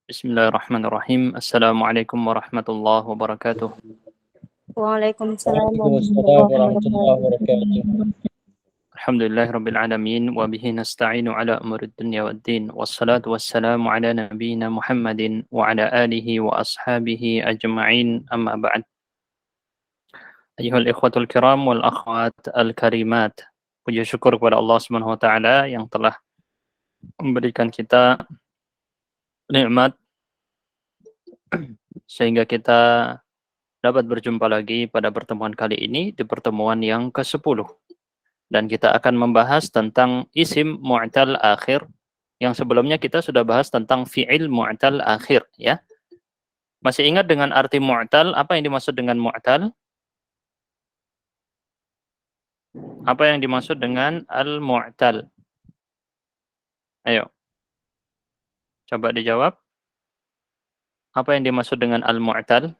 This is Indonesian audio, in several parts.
Bismillahirrahmanirrahim. Assalamualaikum warahmatullahi wabarakatuh. Waalaikumsalam Waalaikumsalam warahmatullahi warahmatullahi wabarakatuh. wabarakatuh. Alhamdulillahirabbil alamin wa bihi nasta'inu ala umurid dunya waddin. Wassalatu wassalamu ala nabiyyina Muhammadin wa ala alihi wa ashabihi ajma'in. Amma ba'd. Ayyuhal ikhwatul kiram wal akhwat al karimat. Puji syukur kepada Allah Subhanahu wa taala yang telah memberikan kita nikmat sehingga kita dapat berjumpa lagi pada pertemuan kali ini di pertemuan yang ke-10. Dan kita akan membahas tentang isim mu'tal akhir yang sebelumnya kita sudah bahas tentang fi'il mu'tal akhir ya. Masih ingat dengan arti mu'tal? Apa yang dimaksud dengan mu'tal? Apa yang dimaksud dengan al-mu'tal? Ayo. Coba dijawab. Apa yang dimaksud dengan al-mu'tal?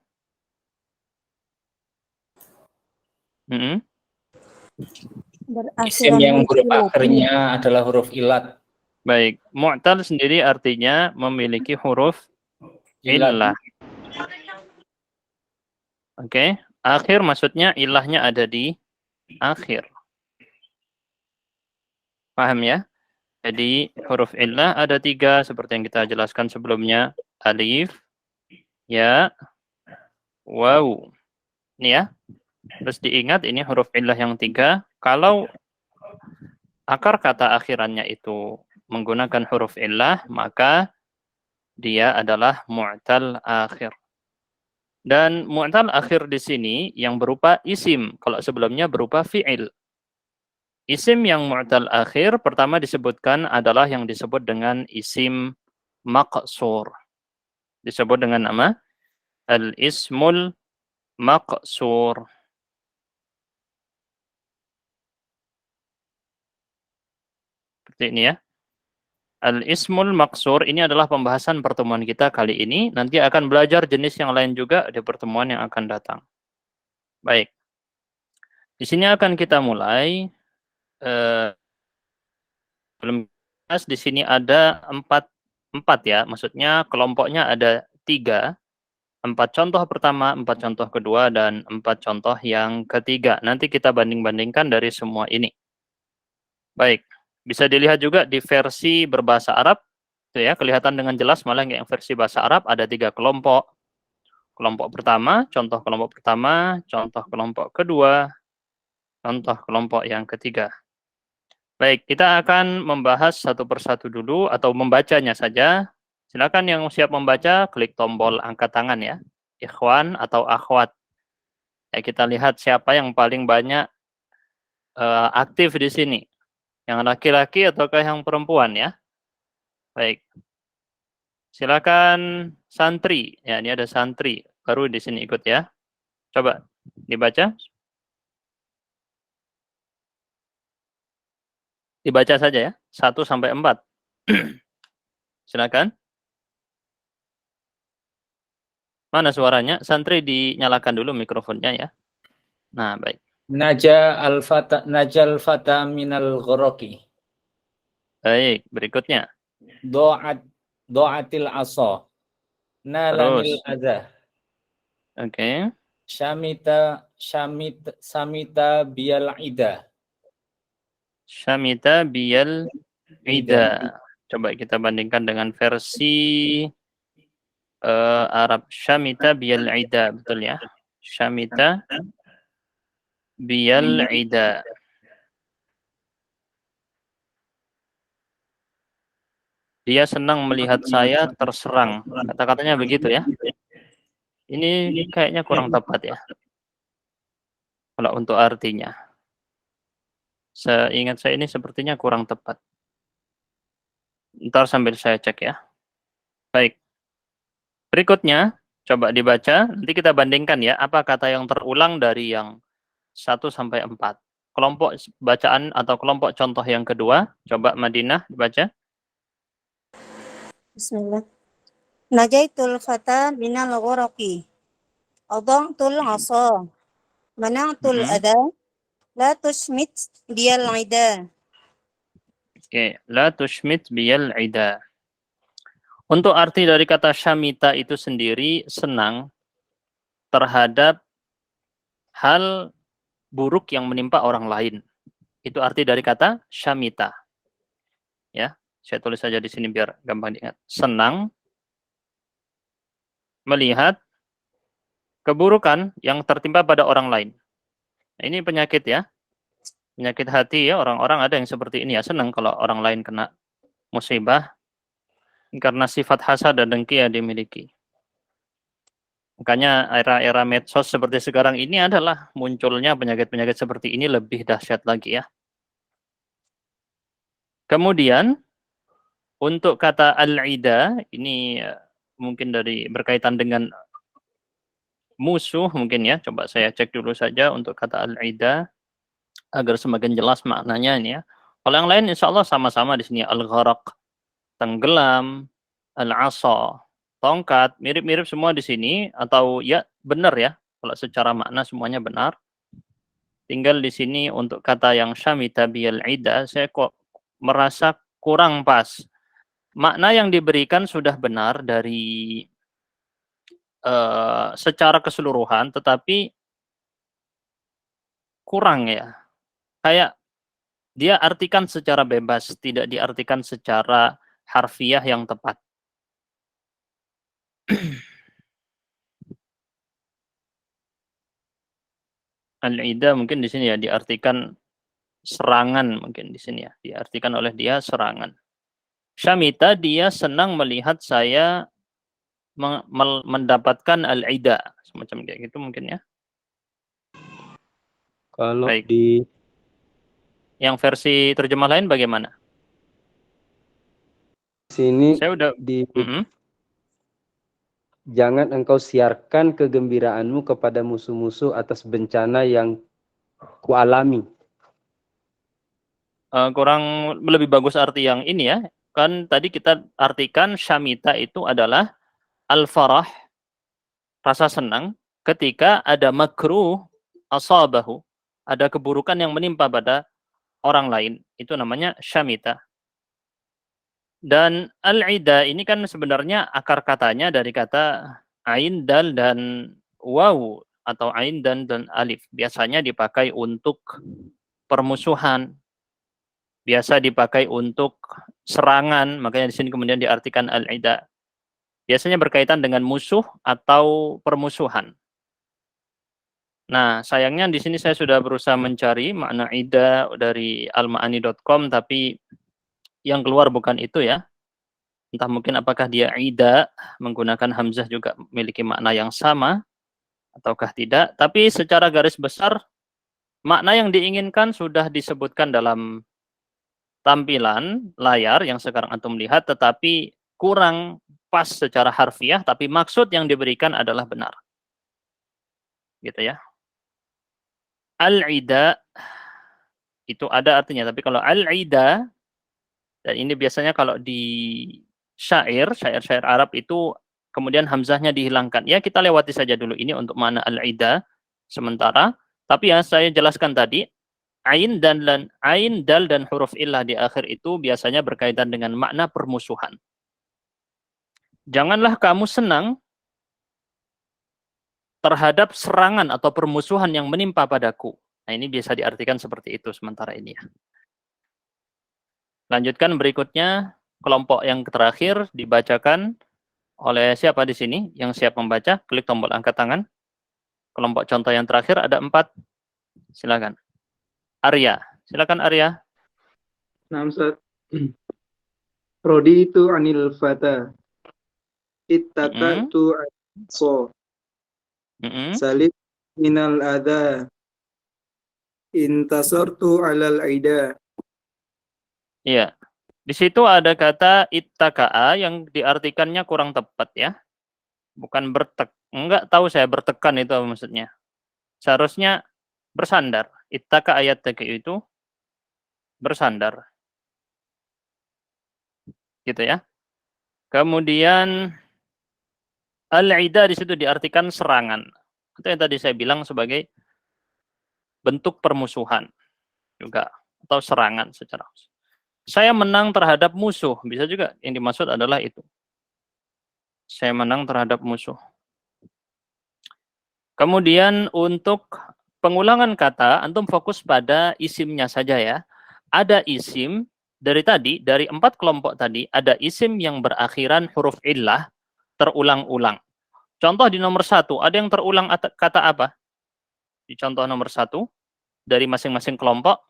Isim yang huruf akhirnya adalah huruf ilat. Baik, mu'tal sendiri artinya memiliki huruf illah. Oke, akhir maksudnya ilahnya ada di akhir. Paham ya? Jadi huruf illah ada 3 seperti yang kita jelaskan sebelumnya. Alif, ya, waw. Ini ya. Terus diingat ini huruf illah yang 3. Kalau akar kata akhirannya itu menggunakan huruf illah, maka dia adalah mu'tal akhir. Dan mu'tal akhir di sini yang berupa isim. Kalau sebelumnya berupa fi'il. Isim yang mu'tal akhir pertama disebutkan adalah yang disebut dengan isim maqsur. Disebut dengan nama al-ismul maqsur. Seperti ini ya. Al-ismul maqsur ini adalah pembahasan pertemuan kita kali ini. Nanti akan belajar jenis yang lain juga di pertemuan yang akan datang. Baik. Di sini akan kita mulai. Belum jelas di sini ada empat ya. Maksudnya kelompoknya ada 3. 4 contoh pertama, 4 contoh kedua, dan 4 contoh yang ketiga. Nanti kita banding-bandingkan dari semua ini. Baik. Bisa dilihat juga di versi berbahasa Arab, itu ya, kelihatan dengan jelas malah yang versi bahasa Arab ada 3 kelompok. Kelompok pertama, contoh kelompok pertama, contoh kelompok kedua, contoh kelompok yang ketiga. Baik, kita akan membahas satu persatu dulu atau membacanya saja. Silakan yang siap membaca, klik tombol angkat tangan ya. Ikhwan atau akhwat. Ya, kita lihat siapa yang paling banyak aktif di sini. Yang laki-laki ataukah yang perempuan ya? Baik. Silakan santri. Ya, ini ada santri. Baru di sini ikut ya. Coba dibaca. Dibaca saja ya. 1 sampai 4. Silakan. Mana suaranya? Santri dinyalakan dulu mikrofonnya ya. Nah, baik. Najal fata minal ghoroki. Baik, berikutnya. Do'atil asa. Nalanil adha. Oke. Samita biyal ida. Syamita biyal ida. Coba kita bandingkan dengan versi Arab. Syamita biyal ida, betul ya? Syamita biyal ida. Dia senang melihat saya terserang. Kata-katanya begitu ya. Ini kayaknya kurang tepat ya. Kalau untuk artinya. Seingat saya ini sepertinya kurang tepat. Ntar sambil saya cek ya. Baik. Berikutnya, coba dibaca. Nanti kita bandingkan ya. Apa kata yang terulang dari yang 1 sampai 4. Kelompok bacaan atau kelompok contoh yang kedua. Coba Madinah dibaca. Bismillah. Najaitul fata minal ghoroki. Adangtul asa. Mana'tul adha. La tushmit biyal ida. Oke, la tushmit biyal ida. Untuk arti dari kata syamita itu sendiri senang terhadap hal buruk yang menimpa orang lain. Itu arti dari kata syamita. Ya, saya tulis saja di sini biar gampang diingat. Senang melihat keburukan yang tertimpa pada orang lain. Nah, ini penyakit ya. Penyakit hati ya, orang-orang ada yang seperti ini ya, senang kalau orang lain kena musibah karena sifat hasad dan dengki yang dimiliki. Makanya era-era medsos seperti sekarang ini adalah munculnya penyakit-penyakit seperti ini lebih dahsyat lagi ya. Kemudian untuk kata al-ida ini mungkin dari berkaitan dengan musuh mungkin ya. Coba saya cek dulu saja untuk kata al-ida agar semakin jelas maknanya ini ya. Kalau yang lain insya Allah sama-sama di sini al-gharaq, tenggelam, al-asa, tongkat, mirip-mirip semua di sini atau ya benar ya. Kalau secara makna semuanya benar. Tinggal di sini untuk kata yang syamita bil ida saya kok merasa kurang pas. Makna yang diberikan sudah benar dari secara keseluruhan tetapi kurang ya. Kayak dia artikan secara bebas, tidak diartikan secara harfiah yang tepat. Al-ida mungkin di sini ya diartikan serangan mungkin di sini ya, diartikan oleh dia serangan. Syamita dia senang melihat saya mendapatkan al-ida, semacam kayak gitu mungkin ya. Kalau Baik. di Yang versi terjemah lain bagaimana? sini Saya udah jangan engkau siarkan kegembiraanmu kepada musuh-musuh atas bencana yang kualami. Kurang lebih bagus arti yang ini ya. Kan tadi kita artikan syamita itu adalah al-farah, rasa senang ketika ada makruh asabahu, ada keburukan yang menimpa pada orang lain. Itu namanya syamita. Dan al-ida ini kan sebenarnya akar katanya dari kata ain, dal, dan waw atau ain dan alif. Biasanya dipakai untuk permusuhan. Biasa dipakai untuk serangan, makanya di sini kemudian diartikan al-ida. Biasanya berkaitan dengan musuh atau permusuhan. Nah, sayangnya di sini saya sudah berusaha mencari makna ida dari almaani.com, tapi yang keluar bukan itu ya. Entah mungkin apakah dia ida menggunakan hamzah juga memiliki makna yang sama ataukah tidak. Tapi secara garis besar makna yang diinginkan sudah disebutkan dalam tampilan layar yang sekarang antum lihat, tetapi kurang pas secara harfiah, tapi maksud yang diberikan adalah benar. Gitu ya. Al-ida itu ada artinya, tapi kalau al-ida, dan ini biasanya kalau di syair Arab itu kemudian hamzahnya dihilangkan. Ya kita lewati saja dulu ini untuk mana al-ida sementara. Tapi ya saya jelaskan tadi, ain, dal dan huruf illah di akhir itu biasanya berkaitan dengan makna permusuhan. Janganlah kamu senang terhadap serangan atau permusuhan yang menimpa padaku. Nah ini biasa diartikan seperti itu sementara ini ya. Lanjutkan berikutnya, kelompok yang terakhir dibacakan oleh siapa di sini? Yang siap membaca, klik tombol angkat tangan. Kelompok contoh yang terakhir ada 4. Silakan. Arya, silakan Arya. Nah, Ustaz. Rodi itu anil fata. Ittakatu so. Salib minal adha. Intasartu alal aida. Iya. Di situ ada kata ittaka'a yang diartikannya kurang tepat ya. Bukan enggak tahu saya bertekan itu apa maksudnya. Seharusnya bersandar. Ittaka ayat itu bersandar. Gitu ya. Kemudian al-ida di situ diartikan serangan. Itu yang tadi saya bilang sebagai bentuk permusuhan juga atau serangan secara. Saya menang terhadap musuh, bisa juga yang dimaksud adalah itu. Saya menang terhadap musuh. Kemudian untuk pengulangan kata, antum fokus pada isimnya saja ya. Ada isim dari 4 kelompok tadi, ada isim yang berakhiran huruf illah terulang-ulang. Contoh di nomor 1, ada yang terulang kata apa? Di contoh nomor 1 dari masing-masing kelompok.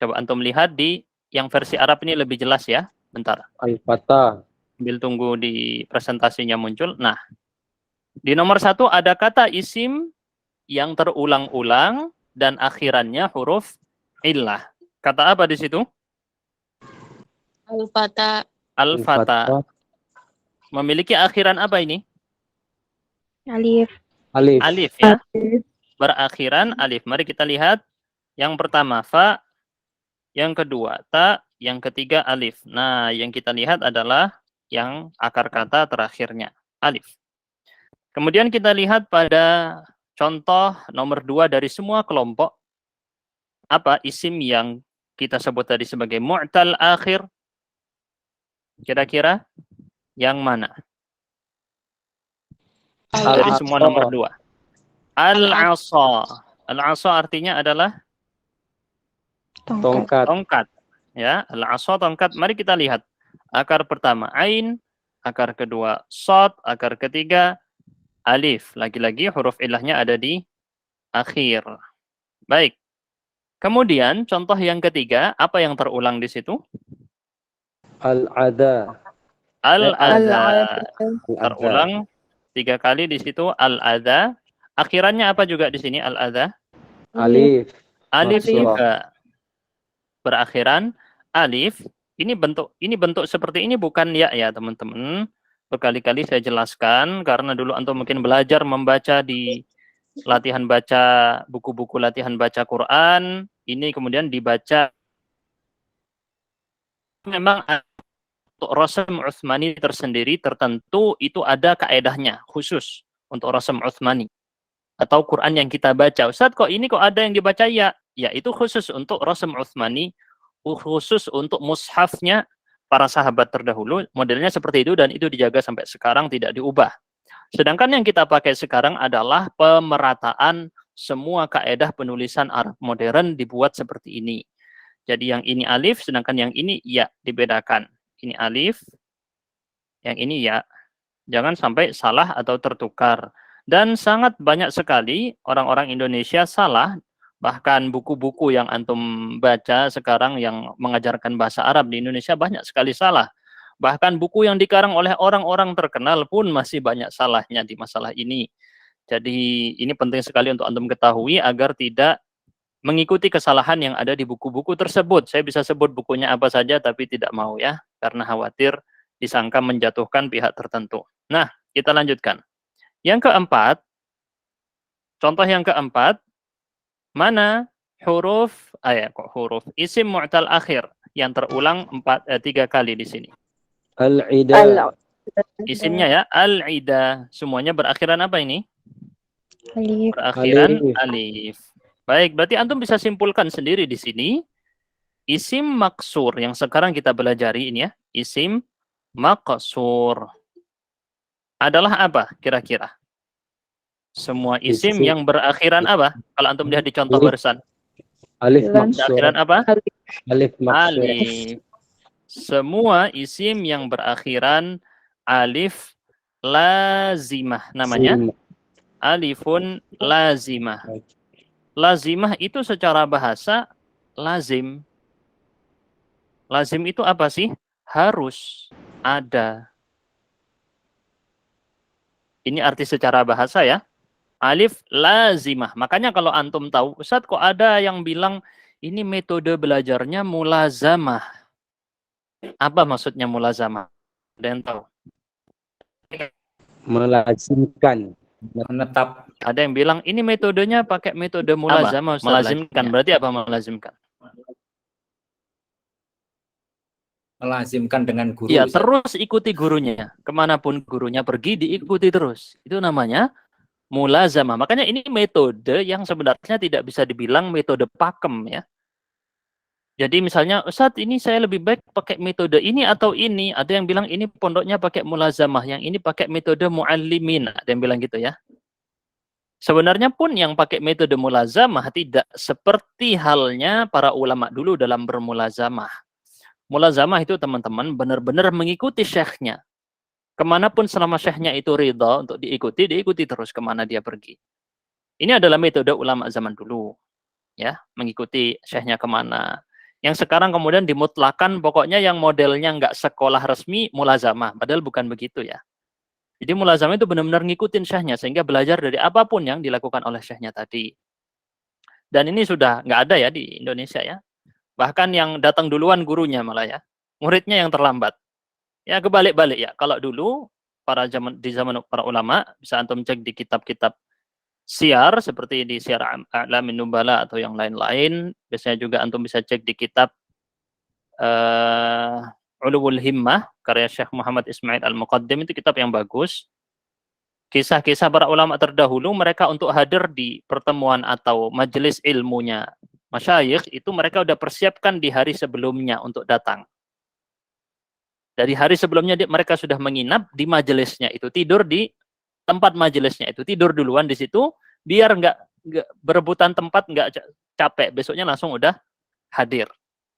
Coba antum lihat di yang versi Arab ini lebih jelas ya. Bentar. Al-Fatah. Sambil tunggu di presentasinya muncul. Nah, di nomor 1 ada kata isim yang terulang-ulang dan akhirannya huruf illah. Kata apa di situ? Al-Fatah. Al-Fatah. Memiliki akhiran apa ini? Alif. Alif. Alif ya. Berakhiran alif. Mari kita lihat. Yang pertama fa, yang kedua ta, yang ketiga alif. Nah, yang kita lihat adalah yang akar kata terakhirnya alif. Kemudian kita lihat pada contoh nomor 2 dari semua kelompok. Apa isim yang kita sebut tadi sebagai mu'tal akhir? Kira-kira yang mana? Dari semua nomor 2. Al-asa. Al-asa artinya adalah Tongkat. tongkat. Ya, al-asa tongkat. Mari kita lihat. Akar pertama ain, akar kedua shad, akar ketiga alif. Lagi-lagi huruf ilahnya ada di akhir. Baik. Kemudian contoh yang ketiga, apa yang terulang di situ? Al-Adha. Al-adha. Terulang 3 kali di situ al-adha. Akhirannya apa juga di sini al-adha? Alif. Alif Maksur. juga berakhiran alif. Ini bentuk seperti ini bukan ya ya teman-teman. Berkali-kali saya jelaskan karena dulu antum mungkin belajar membaca di latihan baca buku-buku latihan baca Quran. Ini kemudian dibaca memang untuk Rasm Utsmani tersendiri tertentu itu ada kaedahnya khusus untuk Rasm Utsmani atau Quran yang kita baca. Ustaz kok ini kok ada yang dibaca ya? Ya itu khusus untuk Rasm Utsmani, khusus untuk mushafnya para sahabat terdahulu, modelnya seperti itu dan itu dijaga sampai sekarang tidak diubah. Sedangkan yang kita pakai sekarang adalah pemerataan semua kaedah penulisan Arab modern dibuat seperti ini. Jadi yang ini alif, sedangkan yang ini ya dibedakan. Ini alif, yang ini ya. Jangan sampai salah atau tertukar. Dan sangat banyak sekali orang-orang Indonesia salah, bahkan buku-buku yang antum baca sekarang yang mengajarkan bahasa Arab di Indonesia banyak sekali salah. Bahkan buku yang dikarang oleh orang-orang terkenal pun masih banyak salahnya di masalah ini. Jadi ini penting sekali untuk antum ketahui agar tidak mengikuti kesalahan yang ada di buku-buku tersebut. Saya bisa sebut bukunya apa saja tapi tidak mau ya, karena khawatir disangka menjatuhkan pihak tertentu. Nah, kita lanjutkan. Yang keempat, contoh yang keempat, mana huruf, isim mu'tal akhir yang terulang 3 kali di sini. Al-Ida. Isimnya ya, al-ida. Semuanya berakhiran apa ini? Alif. Berakhiran alif. Baik, berarti antum bisa simpulkan sendiri di sini. Isim maksur yang sekarang kita belajari ini ya, isim maksur adalah apa kira-kira? Semua isim yang berakhiran apa? Kalau antum lihat di contoh barusan. Alif maksur. Berakhiran apa? Alif maksur. Alif. Semua isim yang berakhiran alif lazimah namanya. Alifun lazimah. Lazimah itu secara bahasa lazim. Lazim itu apa sih? Harus ada. Ini arti secara bahasa ya. Alif lazimah. Makanya kalau antum tahu, Ustaz kok ada yang bilang ini metode belajarnya mulazamah. Apa maksudnya mulazamah? Ada yang tahu? Melazimkan. Menetap. Ada yang bilang ini metodenya pakai metode mulazamah. Melazimkan. Berarti apa melazimkan? Melazimkan dengan guru. Iya, terus ikuti gurunya. Kemanapun gurunya pergi, diikuti terus. Itu namanya mulazamah. Makanya ini metode yang sebenarnya tidak bisa dibilang metode pakem ya. Jadi misalnya, Ustadz ini saya lebih baik pakai metode ini atau ini. Ada yang bilang ini pondoknya pakai mulazamah, yang ini pakai metode muallimin. Ada yang bilang gitu ya. Sebenarnya pun yang pakai metode mulazamah tidak seperti halnya para ulama dulu dalam bermulazamah. Mulazamah itu teman-teman benar-benar mengikuti syekhnya. Kemanapun selama syekhnya itu ridha untuk diikuti, diikuti terus kemana dia pergi. Ini adalah metode ulama zaman dulu. Ya, mengikuti syekhnya kemana. Yang sekarang kemudian dimutlakan pokoknya yang modelnya nggak sekolah resmi mulazamah. Padahal bukan begitu ya. Jadi mulazamah itu benar-benar ngikutin syekhnya sehingga belajar dari apapun yang dilakukan oleh syekhnya tadi. Dan ini sudah nggak ada ya di Indonesia ya. Bahkan yang datang duluan gurunya malah ya. Muridnya yang terlambat. Ya kebalik-balik ya. Kalau dulu di zaman para ulama bisa antum cek di kitab-kitab siar seperti di Syiar A'lamin Nubala atau yang lain-lain. Biasanya juga antum bisa cek di kitab Uluwul Himmah karya Syekh Muhammad Ismail Al-Muqaddim, itu kitab yang bagus. Kisah-kisah para ulama terdahulu, mereka untuk hadir di pertemuan atau majelis ilmunya masyayikh itu mereka udah persiapkan di hari sebelumnya untuk datang. Dari hari sebelumnya mereka sudah menginap di majelisnya itu, tidur di tempat majelisnya itu, tidur duluan di situ biar nggak berebutan tempat, nggak capek, besoknya langsung udah hadir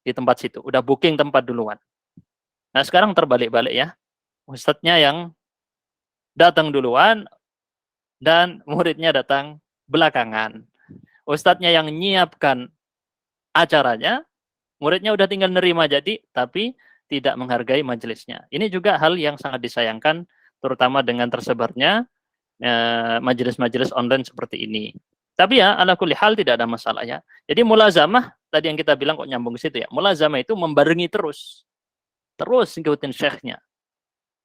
di tempat situ, udah booking tempat duluan. Nah sekarang terbalik-balik ya, ustadznya yang datang duluan dan muridnya datang belakangan. Ustadznya yang nyiapkan acaranya, muridnya udah tinggal nerima jadi, tapi tidak menghargai majelisnya. Ini juga hal yang sangat disayangkan, terutama dengan tersebarnya majelis-majelis online seperti ini. Tapi ya, ala kulli hal tidak ada masalah ya. Jadi mulazamah, tadi yang kita bilang kok nyambung ke situ ya, mulazamah itu membarengi terus ngikutin syekhnya.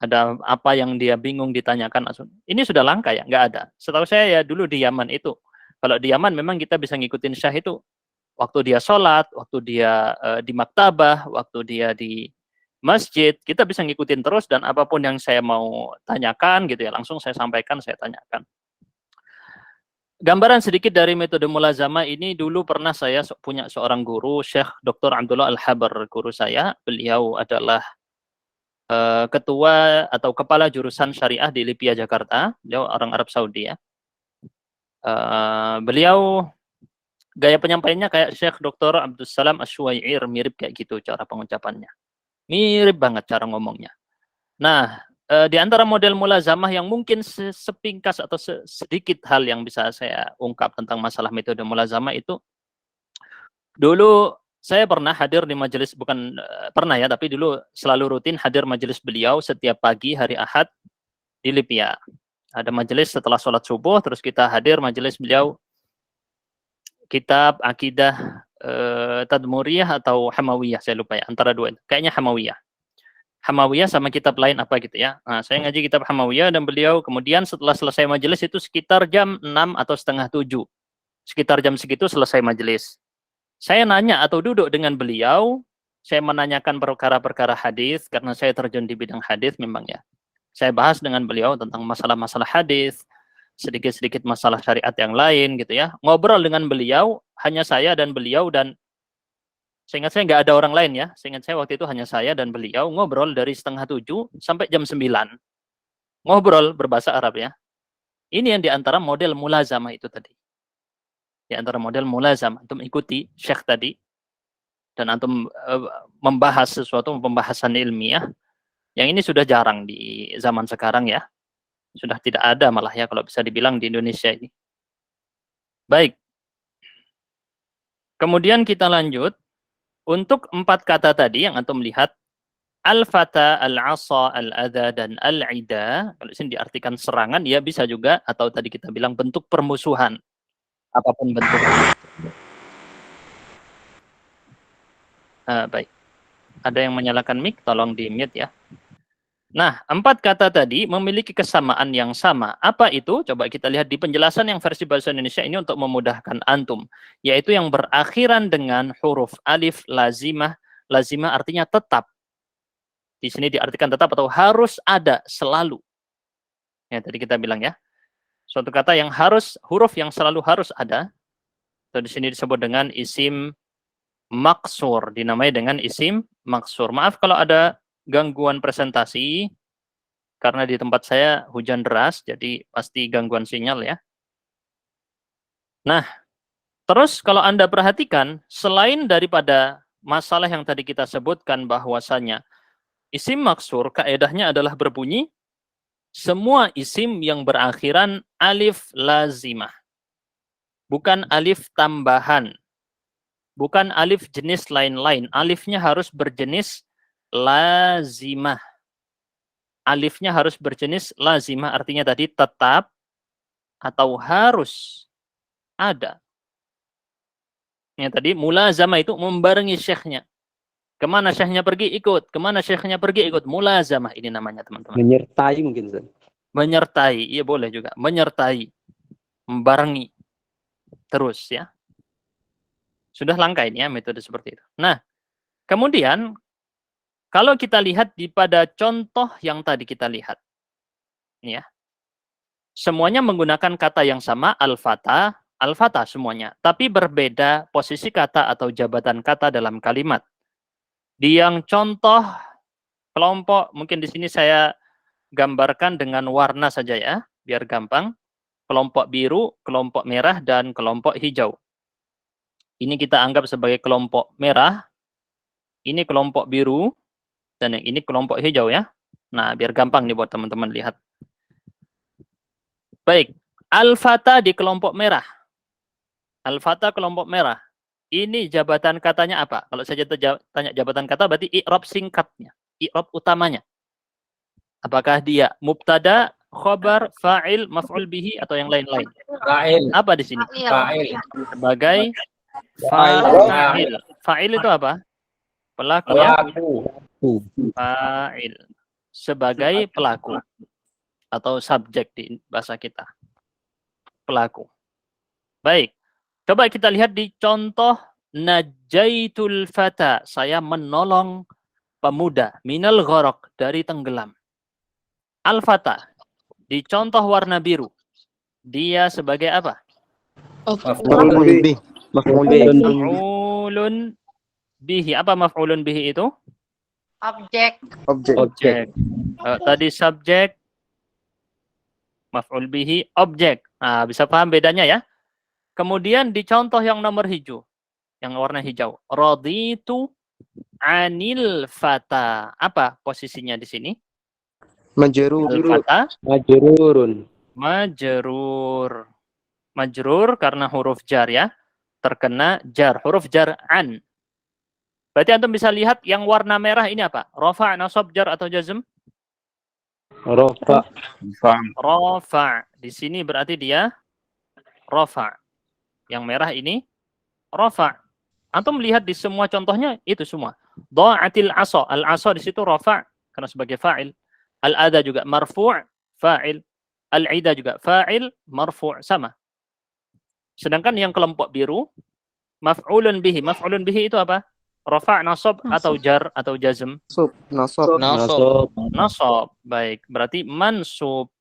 Ada apa yang dia bingung ditanyakan, ini sudah langka ya, nggak ada. Setahu saya ya dulu di Yaman itu, kalau di Yaman memang kita bisa ngikutin syekh itu, waktu dia sholat, waktu dia di maktabah, waktu dia di masjid, kita bisa ngikutin terus dan apapun yang saya mau tanyakan gitu ya, langsung saya sampaikan, saya tanyakan. Gambaran sedikit dari metode mulazamah ini, dulu pernah saya punya seorang guru, Syekh Dr. Abdullah Al-Habar, guru saya. Beliau adalah ketua atau kepala jurusan syariah di Lipia Jakarta. Beliau orang Arab Saudi ya. Beliau gaya penyampaiannya kayak Syekh Dr. Abdul Salam Asyuwair, mirip kayak gitu cara pengucapannya. Mirip banget cara ngomongnya. Nah, di antara model mulazamah yang mungkin sepingkas atau sedikit hal yang bisa saya ungkap tentang masalah metode mulazamah itu, dulu saya pernah hadir di majelis, bukan pernah ya, tapi dulu selalu rutin hadir majelis beliau setiap pagi hari Ahad di Lipia. Ada majelis setelah sholat subuh, terus kita hadir majelis beliau, kitab akidah Tadmuriyah atau Hamawiyah, saya lupa ya, antara dua, kayaknya Hamawiyah sama kitab lain apa gitu ya. Nah, saya ngaji kitab Hamawiyah dan beliau kemudian setelah selesai majelis itu sekitar jam 6 atau setengah 7. Sekitar jam segitu selesai majelis. Saya nanya atau duduk dengan beliau, saya menanyakan perkara-perkara hadis karena saya terjun di bidang hadis memang ya. Saya bahas dengan beliau tentang masalah-masalah hadis, sedikit-sedikit masalah syariat yang lain gitu ya. Ngobrol dengan beliau, hanya saya dan beliau, dan seingat saya nggak ada orang lain ya. Seingat saya waktu itu hanya saya dan beliau, ngobrol dari setengah 7 sampai jam 9. Ngobrol berbahasa Arab ya. Ini yang diantara model mulazamah itu tadi. Di antara model mulazamah, antum ikuti syekh tadi, dan antum membahas sesuatu, pembahasan ilmiah, yang ini sudah jarang di zaman sekarang ya. Sudah tidak ada malah ya kalau bisa dibilang di Indonesia ini. Baik. Kemudian kita lanjut. Untuk 4 kata tadi yang antum lihat, al-fata, al-asa, al-adha, dan al-ida, kalau sini diartikan serangan, ya bisa juga, atau tadi kita bilang bentuk permusuhan. Apapun bentuknya. Baik. Ada yang menyalakan mic, tolong di-mute ya. Nah, 4 kata tadi memiliki kesamaan yang sama. Apa itu? Coba kita lihat di penjelasan yang versi bahasa Indonesia ini untuk memudahkan antum. Yaitu yang berakhiran dengan huruf alif lazimah. Lazimah artinya tetap. Di sini diartikan tetap atau harus ada, selalu. Ya, tadi kita bilang ya. Suatu kata yang harus, huruf yang selalu harus ada. Atau di sini disebut dengan isim maksur, dinamai dengan isim maksur. Maaf kalau ada gangguan presentasi, karena di tempat saya hujan deras, jadi pasti gangguan sinyal ya. Nah, terus kalau Anda perhatikan, selain daripada masalah yang tadi kita sebutkan bahwasanya isim maksur kaedahnya adalah berbunyi semua isim yang berakhiran alif lazimah. Bukan alif tambahan. Bukan alif jenis lain-lain. Alifnya harus berjenis lazimah. Alifnya harus berjenis lazimah, artinya tadi tetap atau harus ada. Yang tadi mulazamah itu membarengi syekhnya. Kemana syekhnya pergi, ikut. Kemana syekhnya pergi, ikut. Mulazamah ini namanya, teman-teman. Menyertai mungkin, Ustaz. Menyertai, iya boleh juga. Menyertai, membarengi. Terus ya. Sudah langka ini ya, metode seperti itu. Nah, kemudian kalau kita lihat pada contoh yang tadi kita lihat. Ya. Semuanya menggunakan kata yang sama, al-fata, al-fata semuanya. Tapi berbeda posisi kata atau jabatan kata dalam kalimat. Di yang contoh kelompok, mungkin di sini saya gambarkan dengan warna saja ya, biar gampang. Kelompok biru, kelompok merah, dan kelompok hijau. Ini kita anggap sebagai kelompok merah, ini kelompok biru, dan yang ini kelompok hijau ya. Nah, biar gampang nih buat teman-teman lihat. Baik, al-fata di kelompok merah. Al-fata kelompok merah. Ini jabatan katanya apa? Kalau saya tanya jabatan kata berarti i'rab singkatnya, i'rab utamanya. Apakah dia mubtada, khobar, fa'il, maf'ul bihi atau yang lain-lain? Fa'il. Apa di sini? Fa'il. Sebagai fa'il. Fa'il itu apa? Pelaku. Fa'il. Sebagai pelaku atau subjek di bahasa kita. Pelaku. Baik. Coba kita lihat di contoh najaitul fata. Saya menolong pemuda minal gharaq, dari tenggelam. Al-fata di contoh warna biru. Dia sebagai apa? Maf'ulun bihi. Apa maf'ulun bihi itu? Objek. Objek. Tadi subjek, maf'ul bihi, objek. Nah, bisa paham bedanya ya? Kemudian di contoh yang nomor hijau, yang warna hijau. Raditu anil fata. Apa posisinya di sini? Majrur. Al-fata. Majrurun. Majrur. Majrur karena huruf jar ya. Terkena jar. Huruf jar an. Berarti antum bisa lihat yang warna merah ini apa? Rafa, nasab, jar atau jazm? Rafa. Rafa. Di sini berarti dia rafa. Yang merah ini rafa. Antum lihat di semua contohnya itu semua. Dha'atil asa. Al-asa di situ rafa karena sebagai fa'il. Al-adha juga marfu', fa'il. Al-ida juga fa'il, marfu', sama. Sedangkan yang kelompok biru maf'ulun bihi. Maf'ulun bihi itu apa? Rafa', nasab atau jar atau jazm? Nasab. Nasab. Baik, berarti mansub.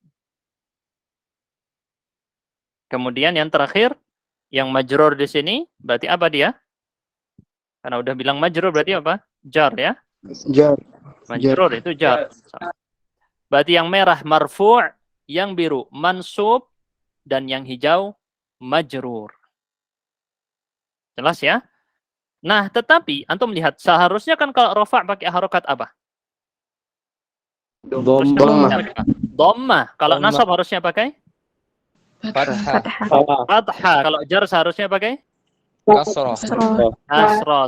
Kemudian yang terakhir yang majrur di sini berarti apa dia? Karena udah bilang majrur berarti apa? Jar ya? Jar. Majrur itu jar. Berarti yang merah marfu', yang biru mansub, dan yang hijau majrur. Jelas ya? Nah, tetapi antum lihat seharusnya kan kalau rafa' pakai harokat apa? Dhammah. Kalau nasab harusnya pakai fathah. Kalau jar seharusnya pakai kasrah.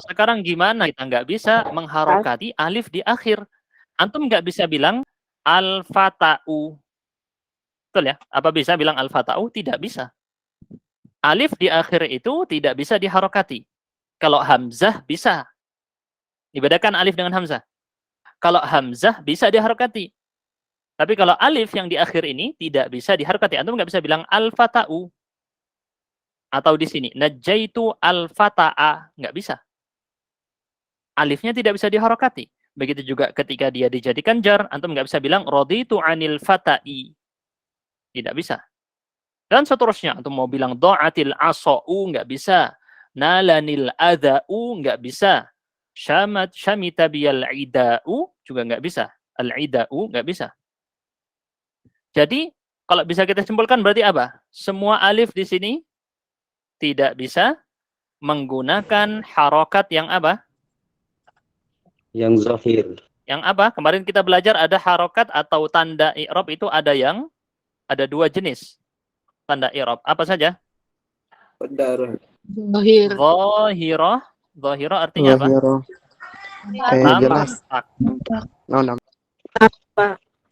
Sekarang gimana? Kita nggak bisa mengharokati alif di akhir. Antum nggak bisa bilang al-fata'u. Betul ya? Apa bisa bilang al-fata'u? Tidak bisa. Alif di akhir itu tidak bisa diharokati. Kalau hamzah bisa. Dibedakan alif dengan hamzah. Kalau hamzah bisa diharokati. Tapi kalau alif yang di akhir ini tidak bisa diharokati. Antum nggak bisa bilang al-fata'u. Atau di sini najaitu al-fata'a, nggak bisa. Alifnya tidak bisa diharokati. Begitu juga ketika dia dijadikan jar, antum nggak bisa bilang raditu anil fata'i. Tidak bisa. Dan seterusnya, antum mau bilang dha'atil asa'u, nggak bisa. Nalanil ada'u nggak bisa. Syamita biyal ida'u juga nggak bisa. Al-ida'u nggak bisa. Jadi kalau bisa kita simpulkan berarti apa? Semua alif di sini tidak bisa menggunakan harokat yang apa? Yang zahir. Yang apa? Kemarin kita belajar ada harokat atau tanda i'rab itu ada dua jenis tanda i'rab. Apa saja? Darah. Zahirah. Zahirah artinya apa? Zahirah. Jelas. Nampak. No, nam.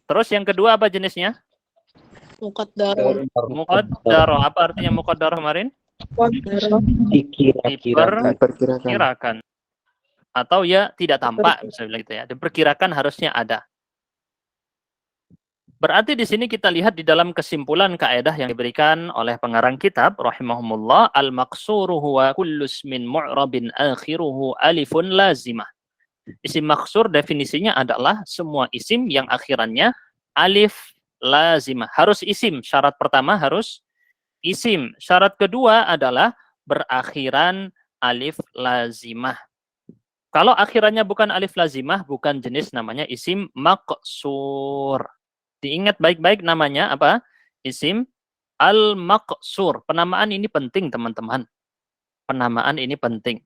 Terus yang kedua apa jenisnya? Muqaddarah. Apa artinya muqaddarah kemarin? Dikira-kirakan. Diperkirakan. Atau ya tidak tampak, bisa bilang gitu ya. Diperkirakan harusnya ada. Berarti di sini kita lihat di dalam kesimpulan kaidah yang diberikan oleh pengarang kitab rahimahumullah, al-maqsuru huwa kullu ismin mu'rabin akhiruhu alifun lazimah. Isim maksur definisinya adalah semua isim yang akhirannya alif lazimah. Harus isim. Syarat pertama harus isim. Syarat kedua adalah berakhiran alif lazimah. Kalau akhirannya bukan alif lazimah, bukan jenis namanya isim maqsur. Diingat baik-baik namanya apa? Isim al-maqsur. Penamaan ini penting, teman-teman. Penamaan ini penting.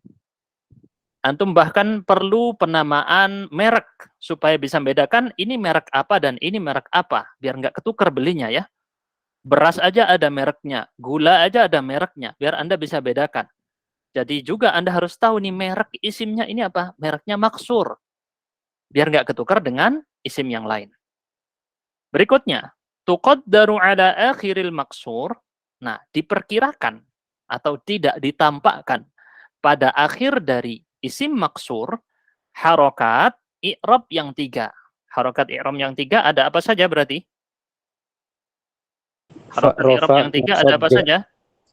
Antum bahkan perlu penamaan merek supaya bisa membedakan ini merek apa dan ini merek apa. Biar nggak ketukar belinya ya. Beras aja ada mereknya, gula aja ada mereknya. Biar Anda bisa bedakan. Jadi juga Anda harus tahu nih merek isimnya ini apa? Mereknya maksur. Biar nggak ketukar dengan isim yang lain. Berikutnya, tuqaddaru ala akhiril maksur. Nah, diperkirakan atau tidak ditampakkan pada akhir dari isim maksur harokat i'rab yang 3. Harokat i'rab yang 3 ada apa saja berarti? Harokat i'rab yang 3 ada apa saja?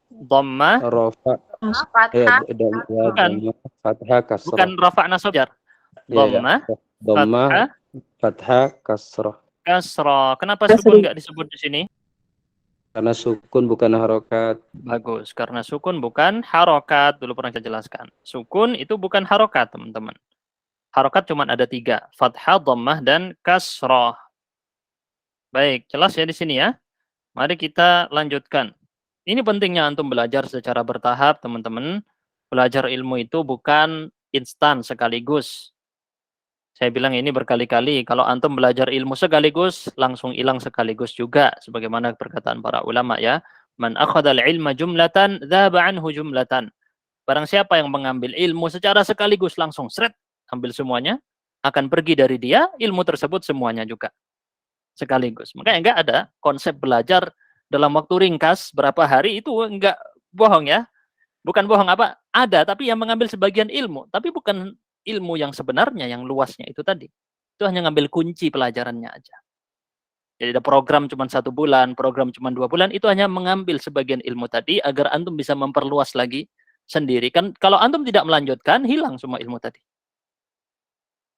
Dhammah, Rafa, Fathah. Bukan. fathah, kasrah. bukan rafa' nasab jar. Dhammah, Dhammah, fathah, kasrah. kasrah. Kenapa sukun nggak disebut di sini? Karena sukun bukan harokat. Bagus, karena sukun bukan harokat. Dulu pernah saya jelaskan. Sukun itu bukan harokat, teman-teman. Harokat cuma ada 3. Fathah, dhammah, dan kasrah. Baik, jelas ya di sini ya. Mari kita lanjutkan. Ini pentingnya antum belajar secara bertahap, teman-teman. Belajar ilmu itu bukan instan sekaligus. Saya bilang ini berkali-kali. Kalau antum belajar ilmu sekaligus, langsung hilang sekaligus juga. Sebagaimana perkataan para ulama ya. Man akhadal ilma jumlatan, dhaba anhu jumlatan. Barang siapa yang mengambil ilmu secara sekaligus, langsung seret, ambil semuanya, akan pergi dari dia, ilmu tersebut semuanya juga. Sekaligus. Makanya enggak ada konsep belajar dalam waktu ringkas, berapa hari itu enggak bohong ya. Bukan bohong apa? Ada, tapi yang mengambil sebagian ilmu. Tapi bukan ilmu yang sebenarnya, yang luasnya itu tadi. Itu hanya ngambil kunci pelajarannya aja. Jadi ada program cuma 1 bulan, program cuma 2 bulan, itu hanya mengambil sebagian ilmu tadi agar antum bisa memperluas lagi sendiri. Kan kalau antum tidak melanjutkan, hilang semua ilmu tadi.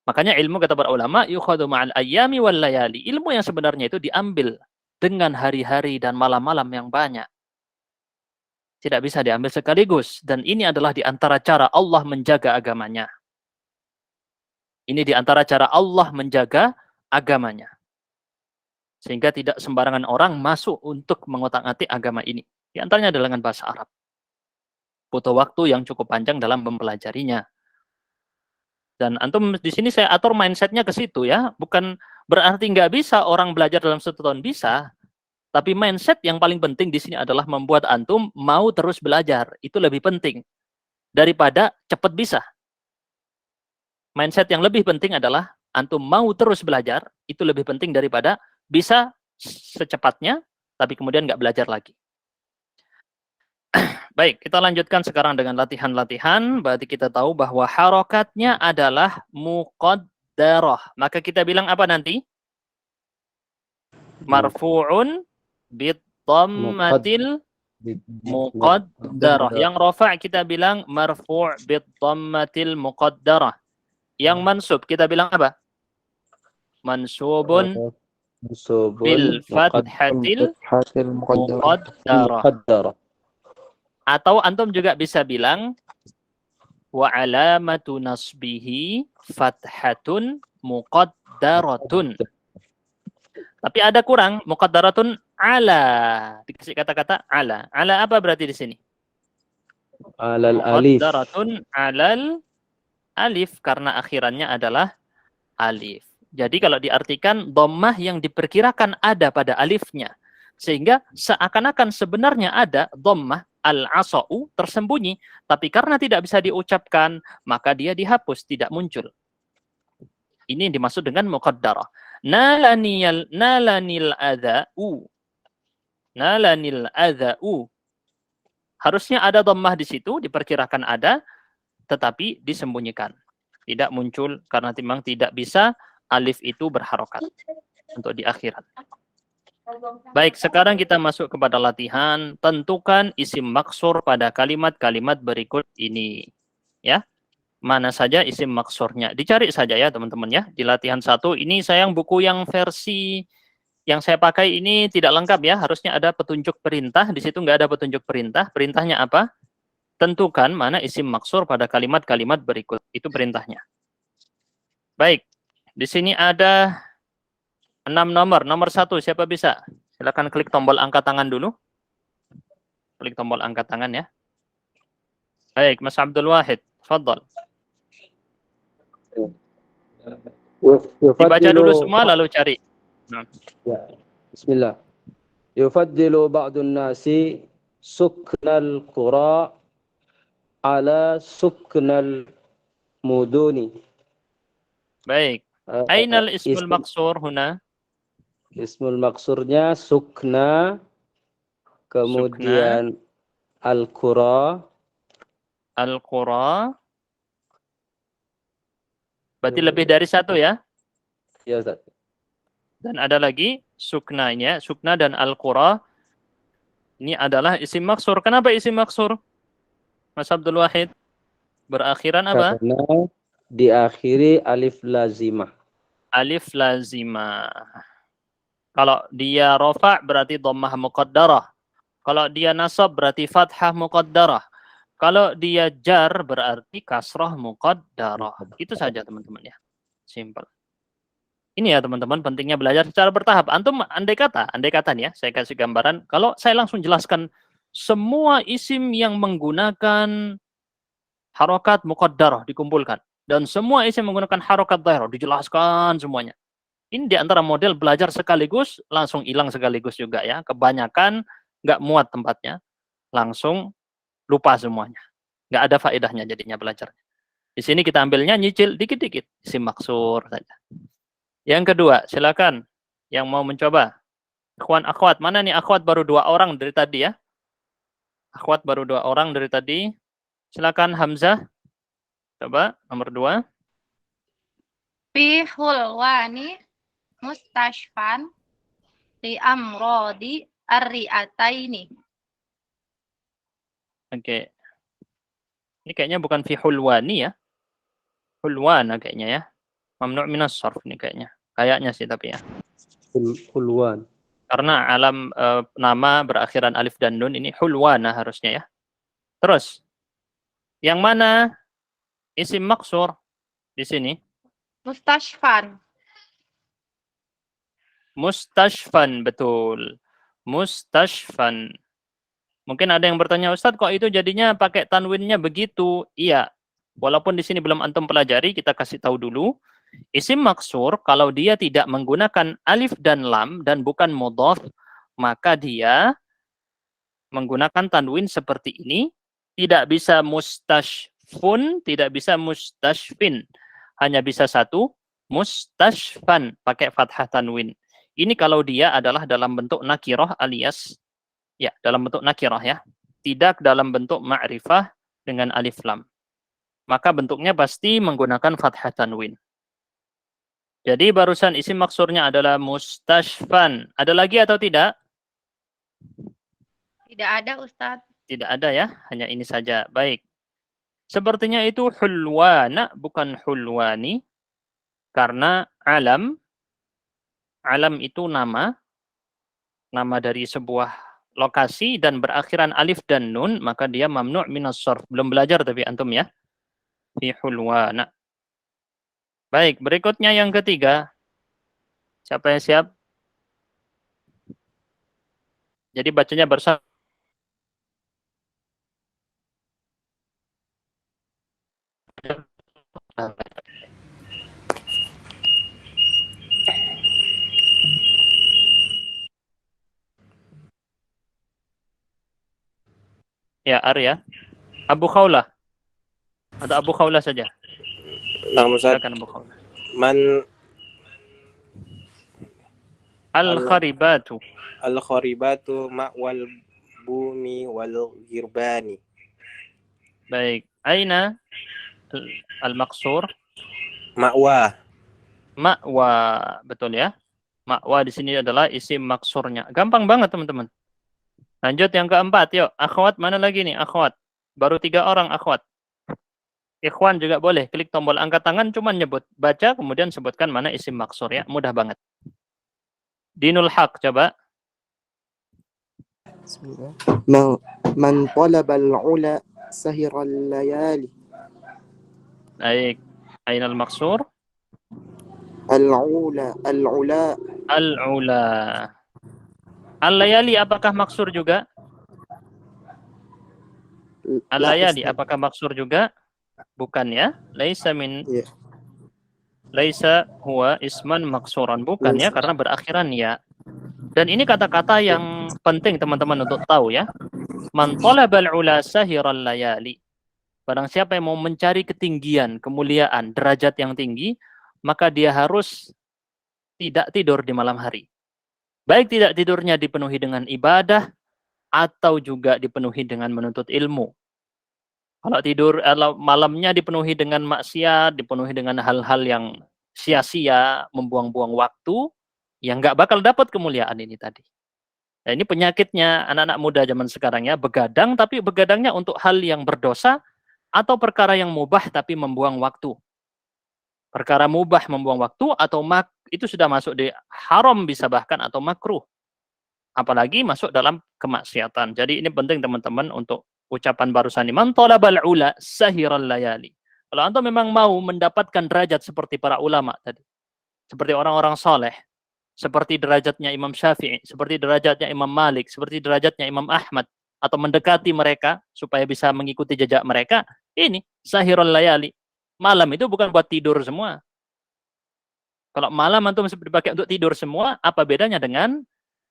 Makanya ilmu kata para ulama, yukhadu ma'al ayyami wal layali. Ilmu yang sebenarnya itu diambil dengan hari-hari dan malam-malam yang banyak. Tidak bisa diambil sekaligus. Dan ini adalah di antara cara Allah menjaga agamanya. Ini di antara cara Allah menjaga agamanya. Sehingga tidak sembarangan orang masuk untuk mengotak-atik agama ini. Di antaranya adalah dengan bahasa Arab. Butuh waktu yang cukup panjang dalam mempelajarinya. Dan antum di sini saya atur mindsetnya ke situ ya. Bukan berarti nggak bisa orang belajar dalam 1 tahun bisa. Tapi mindset yang paling penting di sini adalah membuat antum mau terus belajar. Itu lebih penting daripada cepat bisa. Mindset yang lebih penting adalah antum mau terus belajar. Itu lebih penting daripada bisa secepatnya, tapi kemudian nggak belajar lagi. Baik, kita lanjutkan sekarang dengan latihan-latihan. Berarti kita tahu bahwa harokatnya adalah muqaddarah. Maka kita bilang apa nanti? Marfu'un bid-dhammatil muqaddarah. Yang rafa' kita bilang marfu' bid-dhammatil muqaddarah. Yang mansub kita bilang apa? Mansubun bil fathatil muqaddarah. Atau antum juga bisa bilang wa alamatu nasbihi fathatun muqaddaratun. Tapi ada kurang, muqaddaratun ala. Dikasih kata-kata ala. Ala apa berarti di sini? Alal alif. Muqaddaratun alal alif karena akhirannya adalah alif. Jadi kalau diartikan dhammah yang diperkirakan ada pada alifnya. Sehingga seakan-akan sebenarnya ada dhammah al-asa'u tersembunyi. Tapi karena tidak bisa diucapkan, maka dia dihapus, tidak muncul. Ini yang dimaksud dengan muqaddarah. Nalanil adha'u. Nalanil adha'u. Harusnya ada dhammah di situ, diperkirakan ada, tetapi disembunyikan. Tidak muncul karena memang tidak bisa alif itu berharokat untuk di akhirat. Baik, sekarang kita masuk kepada latihan. Tentukan isim maksur pada kalimat-kalimat berikut ini. Ya, mana saja isim maksurnya. Dicari saja ya teman-teman ya. Di latihan 1 ini sayang buku yang versi yang saya pakai ini tidak lengkap ya. Harusnya ada petunjuk perintah. Di situ nggak ada petunjuk perintah. Perintahnya apa? Tentukan mana isim maksur pada kalimat-kalimat berikut. Itu perintahnya. Baik, di sini ada 6 nomor. Nomor 1, siapa bisa? Silakan klik tombol angkat tangan dulu. Klik tombol angkat tangan ya. Baik, Mas Abdul Wahid, tafadhol. Dibaca dulu semua lalu cari. Ya. Bismillah. Yufaddilu ba'dun nasi suknal qura ala suknal muduni. Baik. Ainal ismul maksur huna? Ismul maksurnya sukna, kemudian al-qura. Al-qura. Berarti lebih dari satu ya? Ya, Ustaz. Dan ada lagi suknanya, sukna dan al-qura. Ini adalah isim maksur. Kenapa isim maksur? Mas Abdul Wahid. Berakhiran apa? Karena diakhiri alif lazimah. Alif lazimah. Kalau dia rofa berarti dhammah muqaddarah. Kalau dia nasab berarti fathah muqaddarah. Kalau dia jar berarti kasrah muqaddarah. Itu saja teman-teman ya. Simple. Ini ya teman-teman pentingnya belajar secara bertahap. Antum andai kata nih ya, saya kasih gambaran. Kalau saya langsung jelaskan semua isim yang menggunakan harokat muqaddarah dikumpulkan. Dan semua isim menggunakan harokat dhahirah dijelaskan semuanya. Ini di antara model belajar sekaligus, langsung hilang sekaligus juga ya. Kebanyakan nggak muat tempatnya, langsung lupa semuanya. Nggak ada faedahnya jadinya belajar. Di sini kita ambilnya nyicil dikit-dikit, isim maksur saja. Yang kedua, silakan yang mau mencoba. Ikhwan akhwat, mana nih akhwat baru 2 orang dari tadi ya? Akhwat baru 2 orang dari tadi. Silakan Hamzah. Coba nomor 2. Fi hulwani mustashfan li amrodi ar-ri'ataini. Oke. Ini kayaknya bukan fi hulwani ya. Hulwana kayaknya ya. Mamnu' minas sarf ini kayaknya. Kayaknya sih tapi ya. Hulwan. Karena alam nama berakhiran alif dan nun ini hulwana harusnya ya. Terus yang mana isim maksur di sini? Mustashfan. Mustashfan, betul. Mustashfan. Mungkin ada yang bertanya, Ustadz kok itu jadinya pakai tanwinnya begitu? Iya. Walaupun di sini belum antum pelajari, kita kasih tahu dulu. Isim maksur kalau dia tidak menggunakan alif dan lam dan bukan mudhaf, maka dia menggunakan tanwin seperti ini. Tidak bisa mustashfun, tidak bisa mustashfin. Hanya bisa satu, mustashfan, pakai fathah tanwin. Ini kalau dia adalah dalam bentuk nakirah alias, ya dalam bentuk nakirah ya. Tidak dalam bentuk ma'rifah dengan alif lam. Maka bentuknya pasti menggunakan fathah tanwin. Jadi barusan isim maksurnya adalah mustashfan. Ada lagi atau tidak? Tidak ada Ustadz. Tidak ada ya, hanya ini saja. Baik. Sepertinya itu hulwana, bukan hulwani. Karena alam itu nama dari sebuah lokasi dan berakhiran alif dan nun, maka dia mamnu' minas sarf. Belum belajar tapi antum ya. Fi hulwana. Baik, berikutnya yang ketiga. Siapa yang siap? Jadi bacanya bersama. Ya, Arya. Abu Khawlah. Atau Abu Khawlah saja. Nah, Ustaz, Silakan Abu Khawlah. man Al-kharibatu. al-kharibatu ma'wal bumi wal girbani. Baik. Aina al-maqsur? Ma'wa. Ma'wa. Betul ya? Ma'wa di sini adalah isim maksurnya. Gampang banget teman-teman. Lanjut yang keempat. Yuk, akhwat mana lagi nih? Akhwat. Baru 3 orang akhwat. Ikhwan juga boleh. Klik tombol angkat tangan, cuman nyebut. Baca, kemudian sebutkan mana isim maksur ya. Mudah banget. Dinul Haq, coba. Bismillah. Man talabal ula sahiral layali. Baik. Ainal maksur? Al-ula. Al-ula. Al-layali apakah maksur juga? Al-layali apakah maksur juga? Bukan ya. Laisa min. Ya. Laisa huwa isman maksuran. Bukan ya, karena berakhiran ya. Dan ini kata-kata yang penting teman-teman untuk tahu ya. Man talabal ula sahiral layali. Barang siapa yang mau mencari ketinggian, kemuliaan, derajat yang tinggi, maka dia harus tidak tidur di malam hari. Baik tidak tidurnya dipenuhi dengan ibadah, atau juga dipenuhi dengan menuntut ilmu. Kalau tidur, malamnya dipenuhi dengan maksiat, dipenuhi dengan hal-hal yang sia-sia, membuang-buang waktu, yang nggak bakal dapat kemuliaan ini tadi. Nah, ini penyakitnya anak-anak muda zaman sekarang ya, begadang, tapi begadangnya untuk hal yang berdosa, atau perkara yang mubah tapi membuang waktu. Perkara mubah membuang waktu, atau itu sudah masuk di haram bisa bahkan, atau makruh. Apalagi masuk dalam kemaksiatan. Jadi ini penting teman-teman untuk ucapan barusan ini. Man talabal ula sahiral layali. Kalau antum memang mau mendapatkan derajat seperti para ulama tadi, seperti orang-orang soleh, seperti derajatnya Imam Syafi'i, seperti derajatnya Imam Malik, seperti derajatnya Imam Ahmad, atau mendekati mereka supaya bisa mengikuti jejak mereka, ini sahiral layali. Malam itu bukan buat tidur semua. Kalau malam antum dipakai untuk tidur semua, apa bedanya dengan,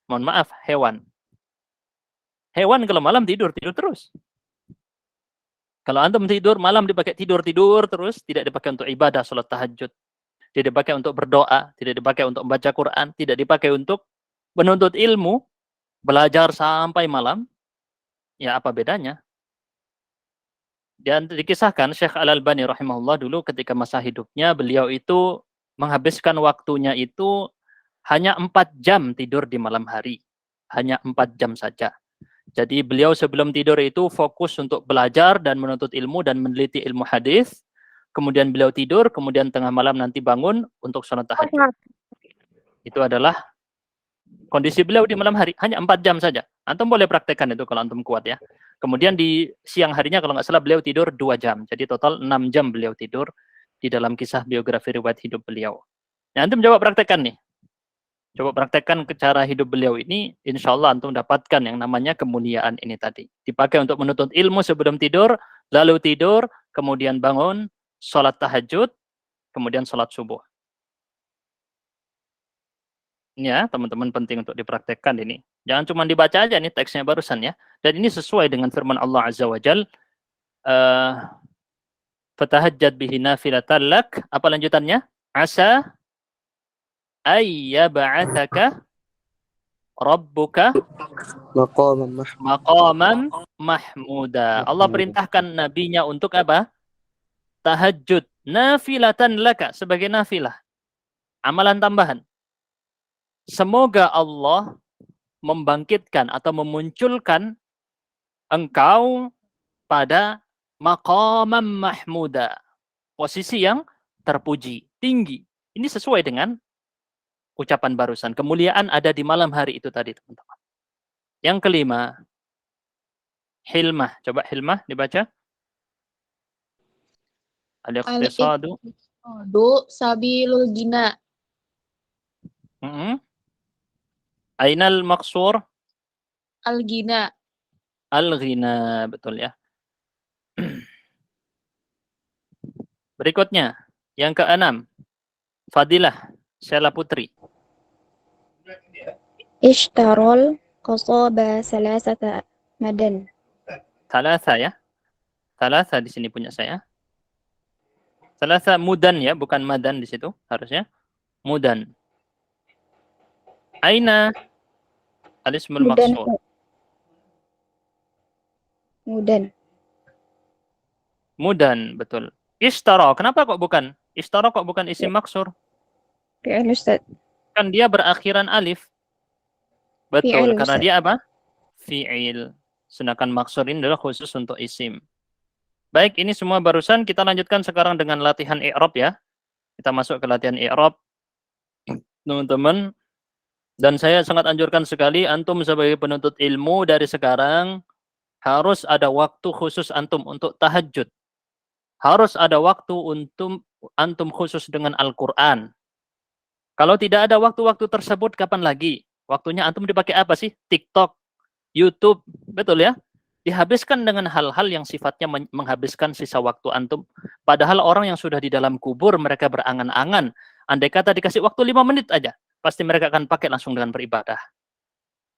mohon maaf, hewan? Hewan kalau malam tidur terus. Kalau antum tidur, malam dipakai tidur terus, tidak dipakai untuk ibadah, salat tahajud. Tidak dipakai untuk berdoa, tidak dipakai untuk membaca Quran, tidak dipakai untuk menuntut ilmu, belajar sampai malam. Ya apa bedanya? Dan dikisahkan Syekh Al-Albani rahimahullah dulu ketika masa hidupnya, beliau itu menghabiskan waktunya itu hanya 4 jam tidur di malam hari. Hanya 4 jam saja. Jadi beliau sebelum tidur itu fokus untuk belajar dan menuntut ilmu dan meneliti ilmu hadis. Kemudian beliau tidur, kemudian tengah malam nanti bangun untuk sholat tahajud. Itu adalah kondisi beliau di malam hari. Hanya 4 jam saja. Antum boleh praktekkan itu kalau antum kuat ya. Kemudian di siang harinya kalau nggak salah beliau tidur 2 jam. Jadi total 6 jam beliau tidur di dalam kisah biografi riwayat hidup beliau. Nah, antum coba praktekkan nih. Coba praktekkan ke cara hidup beliau ini, insya Allah antum dapatkan yang namanya kemuliaan ini tadi. Dipakai untuk menuntut ilmu sebelum tidur, lalu tidur, kemudian bangun, sholat tahajud, kemudian sholat subuh. Ya, teman-teman penting untuk dipraktekkan ini. Jangan cuma dibaca aja nih teksnya barusan ya. Dan ini sesuai dengan firman Allah Azza wa Jal. Fatahajjad bihi nafilatan lak. Apa lanjutannya? Asa ayyab'atsaka rabbuka maqaman mahmuda. Allah perintahkan nabinya untuk apa? Tahajud nafilatan laka, sebagai nafilah, amalan tambahan. Semoga Allah membangkitkan atau memunculkan engkau pada maqaman mahmuda, posisi yang terpuji, tinggi. Ini sesuai dengan ucapan barusan. Kemuliaan ada di malam hari itu tadi, teman-teman. Yang kelima, hilmah. Coba hilmah dibaca. Al-iqtisadu. Sabilul gina. Ainal maqsur. Al-gina. Al-ghina, betul ya. Berikutnya, yang keenam, Fadilah, Sheila Putri. Ishtarol qasaba salasata madan. Salasa ya. Salasa di sini punya saya. Salasa mudan ya, bukan madan di situ harusnya. Mudan. Aina al-ismul maqsur. Mudan. Mudan, betul. Ishtara, kenapa kok bukan? Ishtara kok bukan isim maksur? Fi'il Ustaz. Kan dia berakhiran alif. Betul, Fi'il, karena Ustaz. dia apa? Fi'il. Sedangkan maksur ini adalah khusus untuk isim. Baik, ini semua barusan. Kita lanjutkan sekarang dengan latihan i'rab ya. Kita masuk ke latihan i'rab. Teman-teman. Dan saya sangat anjurkan sekali, antum sebagai penuntut ilmu dari sekarang, harus ada waktu khusus antum untuk tahajud. Harus ada waktu untuk antum khusus dengan Al-Quran. Kalau tidak ada waktu-waktu tersebut, kapan lagi? Waktunya antum dipakai apa sih? TikTok, YouTube, betul ya? Dihabiskan dengan hal-hal yang sifatnya menghabiskan sisa waktu antum. Padahal orang yang sudah di dalam kubur, mereka berangan-angan. Andai kata dikasih waktu 5 menit aja, pasti mereka akan pakai langsung dengan beribadah.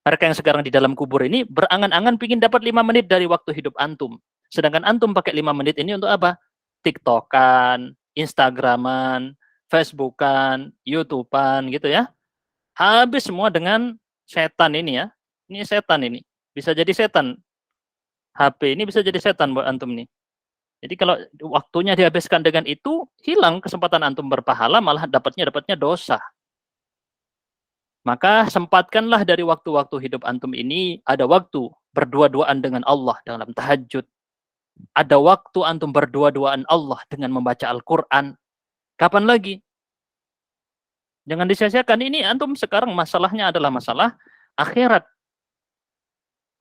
Mereka yang sekarang di dalam kubur ini berangan-angan pingin dapat 5 menit dari waktu hidup antum. Sedangkan antum pakai 5 menit ini untuk apa? TikTokan, Instagraman, Facebookan, YouTubean gitu ya. Habis semua dengan setan ini ya. Ini setan ini. Bisa jadi setan. HP ini bisa jadi setan buat antum nih. Jadi kalau waktunya dihabiskan dengan itu, hilang kesempatan antum berpahala, malah dapatnya dosa. Maka sempatkanlah dari waktu-waktu hidup antum ini, ada waktu berdua-duaan dengan Allah dalam tahajud. Ada waktu antum berdua-duaan Allah dengan membaca Al-Quran. Kapan lagi? Jangan disia-siakan. Ini antum sekarang masalahnya adalah masalah akhirat.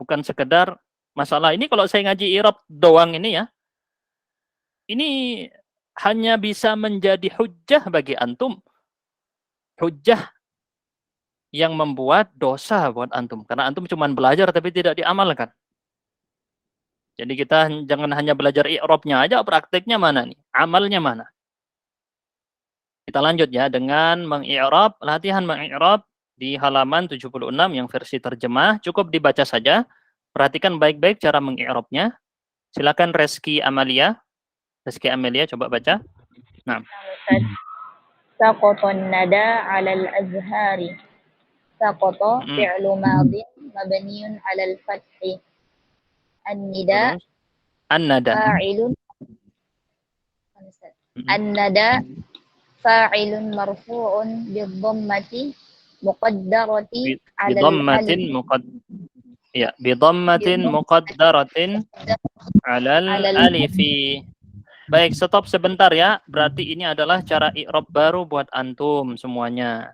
Bukan sekedar masalah ini. Kalau saya ngaji i'rab doang ini ya, ini hanya bisa menjadi hujjah bagi antum. Hujjah yang membuat dosa buat antum. Karena antum cuma belajar tapi tidak diamalkan. Jadi kita jangan hanya belajar i'rabnya aja, prakteknya mana nih? Amalnya mana? Kita lanjut ya dengan mengi'rab, latihan mengi'rab di halaman 76 yang versi terjemah. Cukup dibaca saja. Perhatikan baik-baik cara mengi'rabnya. Silakan Reski Amalia. Reski Amalia coba baca. Nah. Saqatan nada 'alal azhari. Saqata fi'lu madin mabniun 'alal fathi. An-nida fa'ilun an-nada fa'ilun marfu'un bidhammati muqaddarati 'alal bidhammatin muqaddaratin 'alal alifi. Baik, stop sebentar ya. Berarti ini adalah cara i'rab baru buat antum semuanya.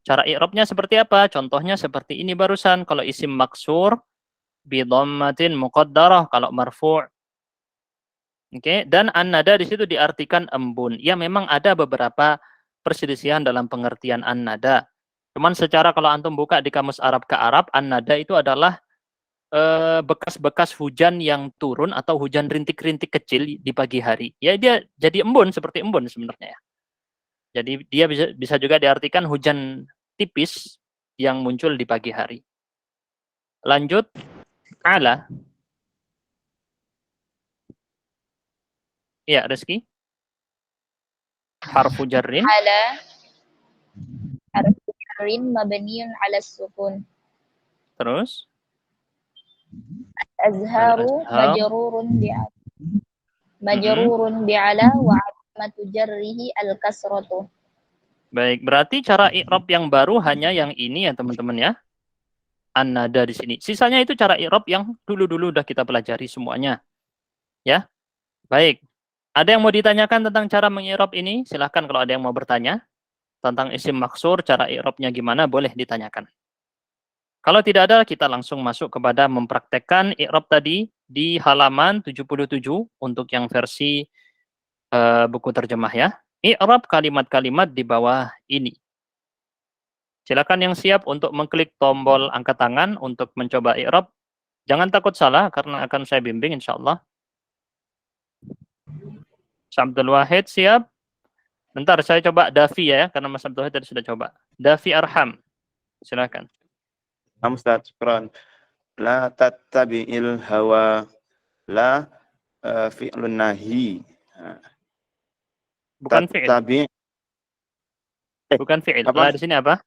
Cara i'rabnya seperti apa? Contohnya seperti ini barusan. Kalau isim maksur, bidhammatin muqaddarah, kalau marfu'. Oke, dan an-nada di situ diartikan embun. Ya, memang ada beberapa perselisihan dalam pengertian an-nada. Cuman secara kalau antum buka di kamus Arab ke Arab, an-nada itu adalah bekas-bekas hujan yang turun atau hujan rintik-rintik kecil di pagi hari. Ya, dia jadi embun, seperti embun sebenarnya ya. Jadi dia bisa juga diartikan hujan tipis yang muncul di pagi hari. Lanjut. Ala. Ya, Rizky. Harfu jarrin. Ala harfu jarrin mabniun 'ala sukun. Terus. Azharu majrurun bi'ala wa 'alamatu jarrihi al-kasratu. Baik, berarti cara i'rab yang baru hanya yang ini ya teman-teman ya. An-nada di sini. Sisanya itu cara i'rab yang dulu-dulu udah kita pelajari semuanya. Ya. Baik. Ada yang mau ditanyakan tentang cara mengi'rab ini? Silahkan kalau ada yang mau bertanya tentang isim maksur, cara i'rabnya gimana, boleh ditanyakan. Kalau tidak ada, kita langsung masuk kepada mempraktekkan i'rab tadi di halaman 77 untuk yang versi buku terjemah ya. I'rab kalimat-kalimat di bawah ini. Silakan yang siap untuk mengklik tombol angkat tangan untuk mencoba i'rab. Jangan takut salah karena akan saya bimbing insyaallah. Abdul Wahid siap? Bentar saya coba Davi ya karena Mas Abdul Wahid tadi sudah coba. Davi Arham. Silakan. Ustaz, syukran. La tattabi'il hawa. La fi'lun nahi. Bukan fi'il. Tattabi' Bukan fi'il. apa? La di sini apa?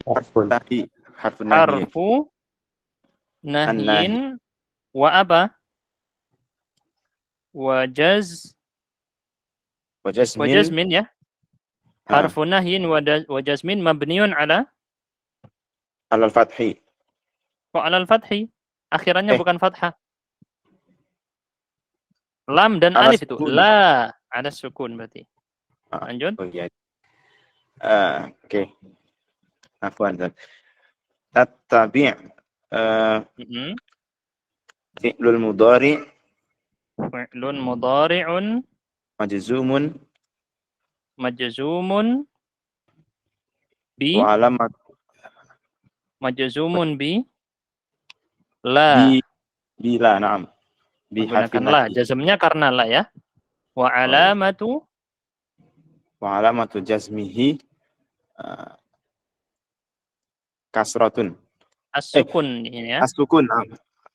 Harfun nahi. Harfun nahi. Harfu nahyin wa apa? Wajaz wajazmin ya. Harfu nahyin wajazmin mabniun ala al-fathi. Kok ala al-fathi? Akhirannya bukan fathah. Lam dan Ala alif itu. sukun. La ada sukun berarti. Lanjut. Oh iya. Oke. Afwan. Tattabi' fi'lul mudhari' Fi'lun mudhari'un majzumun bi wa alamat majzumun bi la. bila na'am. Bi harfin Menggunakan la. nahi. Jazmnya karena la ya. Wa alamatu jazmihi kasratun. as-sukun ini ya. As-sukun.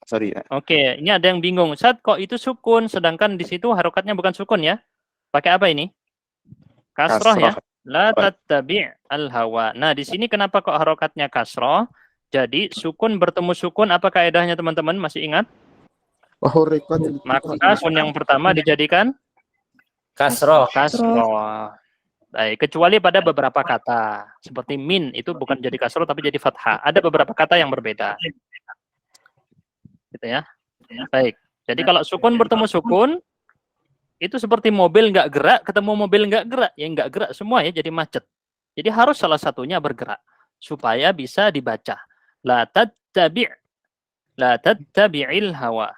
Sorry. Oke, ini ada yang bingung. Ustaz, kok itu sukun sedangkan di situ harokatnya bukan sukun ya? Pakai apa ini? Kasroh ya. La tattabi' al-hawa. Nah, di sini kenapa kok harokatnya kasroh? Jadi sukun bertemu sukun apa kaedahnya teman-teman? Masih ingat? Maka sun yang pertama dijadikan Kasroh. kasroh. Baik, kecuali pada beberapa kata. Seperti min itu bukan jadi kasroh tapi jadi fathah. Ada beberapa kata yang berbeda. Gitu ya. Baik. Jadi kalau sukun bertemu sukun itu seperti mobil nggak gerak ketemu mobil nggak gerak, ya nggak gerak semua ya, jadi macet. Jadi harus salah satunya bergerak supaya bisa dibaca. La tattabi'il hawa.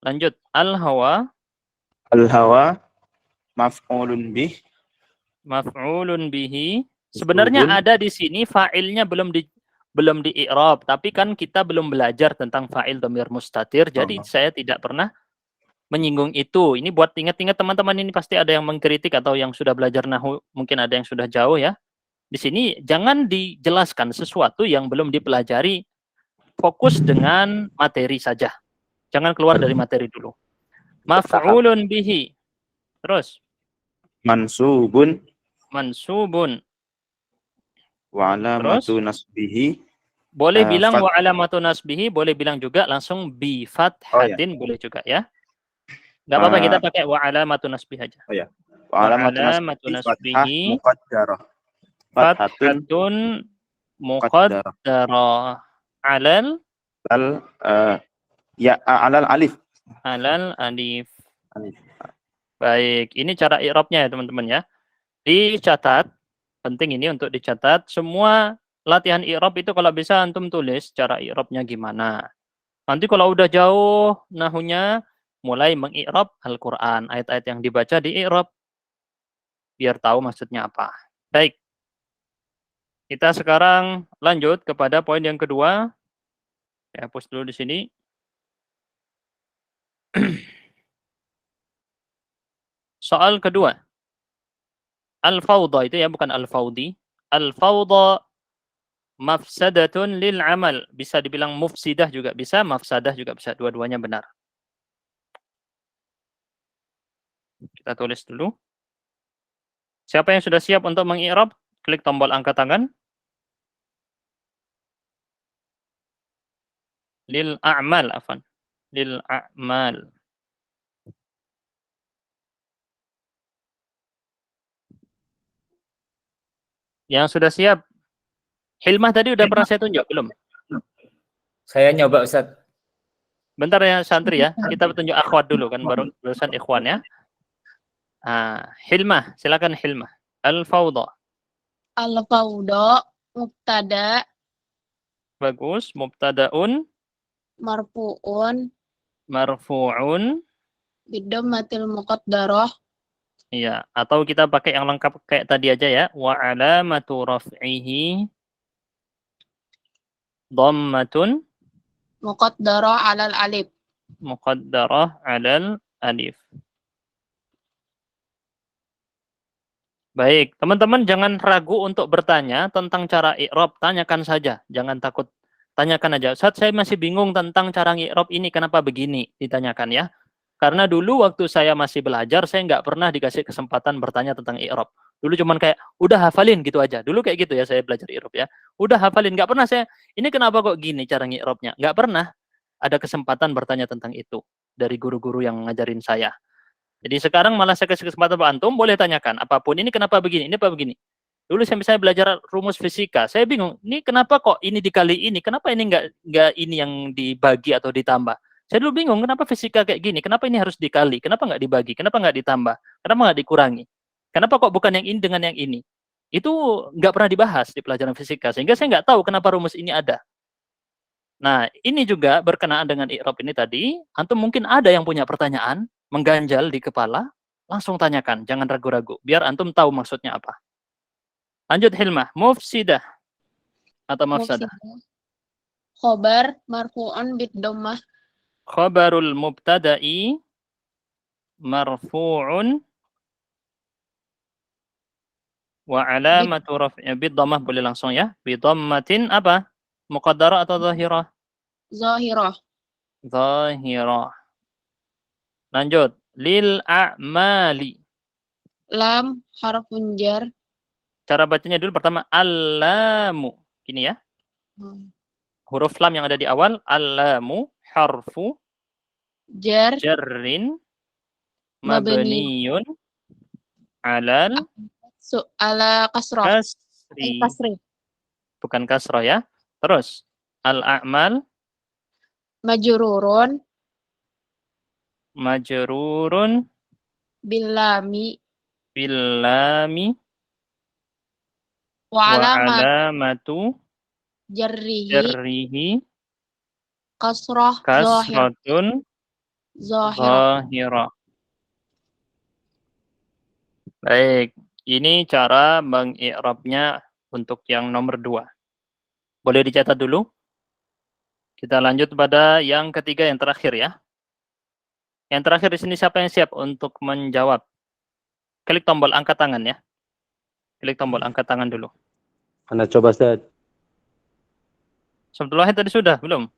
Lanjut. Al-hawa Maf'ulun bih. Maf'ulun bihi. Sebenarnya ada di sini fa'ilnya belum di i'rab, tapi kan kita belum belajar tentang fa'il dhamir mustatir, jadi saya tidak pernah menyinggung itu. Ini buat ingat-ingat teman-teman, ini pasti ada yang mengkritik atau yang sudah belajar nahwu, mungkin ada yang sudah jauh ya. Di sini jangan dijelaskan sesuatu yang belum dipelajari, fokus dengan materi saja. Jangan keluar dari materi dulu. Maf'ulun bihi. Terus. Mansubun. Wa alamatu nasbihi. Boleh bilang wa alamatu nasbihi, boleh bilang juga langsung bi fathatin, boleh juga ya. Enggak apa-apa, kita pakai wa alamatu nasbihi aja. Oh ya. Wa alamatu nasbihi muqaddarah. Fathatun muqaddarah alal alal alif. Alal alif. Baik, ini cara i'rabnya ya teman-teman ya. Dicatat, penting ini untuk dicatat. Semua latihan i'rab itu kalau bisa antum tulis cara i'rabnya gimana. Nanti kalau udah jauh nahunya, mulai mengi'rab Al-Quran. Ayat-ayat yang dibaca di i'rab. Biar tahu maksudnya apa. Baik. Kita sekarang lanjut kepada poin yang kedua. Saya hapus dulu di sini. Soal kedua. Al-fawda itu ya, bukan al-fawdi. Al-fawda mafsadatun lil amal. Bisa dibilang mufsidah juga bisa, mafsadah juga bisa. Dua-duanya benar. Kita tulis dulu. Siapa yang sudah siap untuk mengi'rab? Klik tombol angkat tangan. Lil a'mal, afan. Lil a'mal. Yang sudah siap. Hilmah tadi udah pernah saya tunjuk, belum? Saya nyoba, Ustaz. Bentar ya, santri ya. Kita tunjuk akhwat dulu kan, baru urusan ikhwan ya. Hilmah, silakan Hilmah. Al-fawda. Al-fawda Mubtada Bagus. Mubtadaun marfu'un marfu'un. bidhammatil muqaddarah Iya, atau kita pakai yang lengkap kayak tadi aja ya. Wa alamatu raf'ihi dhammatun muqaddarah 'alal alif. muqaddarah 'alal alif. Baik, teman-teman jangan ragu untuk bertanya tentang cara i'rab, tanyakan saja, jangan takut. Tanyakan aja. Ustaz, saya masih bingung tentang cara i'rab ini, kenapa begini? Ditanyakan ya. Karena dulu waktu saya masih belajar, saya nggak pernah dikasih kesempatan bertanya tentang i'rab. Dulu cuman kayak, udah hafalin gitu aja. Dulu kayak gitu ya saya belajar i'rab ya. Udah hafalin, nggak pernah saya, ini kenapa kok gini cara i'rabnya? Nggak pernah ada kesempatan bertanya tentang itu dari guru-guru yang ngajarin saya. Jadi sekarang malah saya kasih kesempatan Pak Antum, boleh tanyakan apapun. Ini kenapa begini? Ini apa begini? Dulu saya misalnya belajar rumus fisika, saya bingung. Ini kenapa kok ini dikali ini? Kenapa ini nggak ini yang dibagi atau ditambah? Saya dulu bingung, kenapa fisika kayak gini? Kenapa ini harus dikali? Kenapa nggak dibagi? Kenapa nggak ditambah? Kenapa nggak dikurangi? Kenapa kok bukan yang ini dengan yang ini? Itu nggak pernah dibahas di pelajaran fisika, sehingga saya nggak tahu kenapa rumus ini ada. Nah, ini juga berkenaan dengan i'rab ini tadi. Antum mungkin ada yang punya pertanyaan, mengganjal di kepala, langsung tanyakan, jangan ragu-ragu, biar antum tahu maksudnya apa. Lanjut Hilmah, mufsidah atau mafsadah? Khobar marfu'un bidhammah Khabarul mubtada'i marfu'un wa alamatu raf'i bidhammah, boleh langsung ya. Bidhammatin apa? Muqaddarah atau zahirah? zahirah. Zahirah. Lanjut, lil a'mali. Lam harfun jar. Cara bacanya dulu pertama al-lamu. Gini ya. Huruf lam yang ada di awal, al-lamu harfu Jar jarrin mabni mabniyun alal ala kasrah. kasri. Kasri. Bukan kasrah ya. Terus al-a'mal Majrurun majrurun bilami bilami wa wa alamat alamatu jarrihi jarrihi kasrah kasratun zahirah. zahirah. Baik, ini cara mengi'rabnya untuk yang nomor 2. Boleh dicatat dulu. Kita lanjut pada yang ketiga, yang terakhir ya. Yang terakhir di sini siapa yang siap untuk menjawab? Klik tombol angkat tangan ya. Klik tombol angkat tangan dulu. Anda coba Ustaz. Abdullah tadi sudah, belum?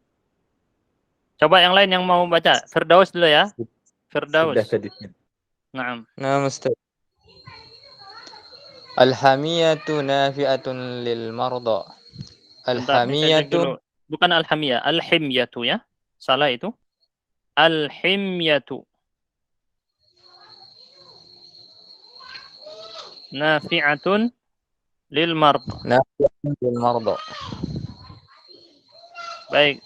Coba yang lain yang mau baca. Firdaus dulu ya. Firdaus. Sudah tadi. Naam. Nah, Ustaz. Alhamiyatu nafi'atun lil marda. Alhamiyatu bukan alhamiyah, alhimyatu ya. Salah itu. Alhimyatu nafi'atun lil marda. Nafi'atun lil marda. Baik.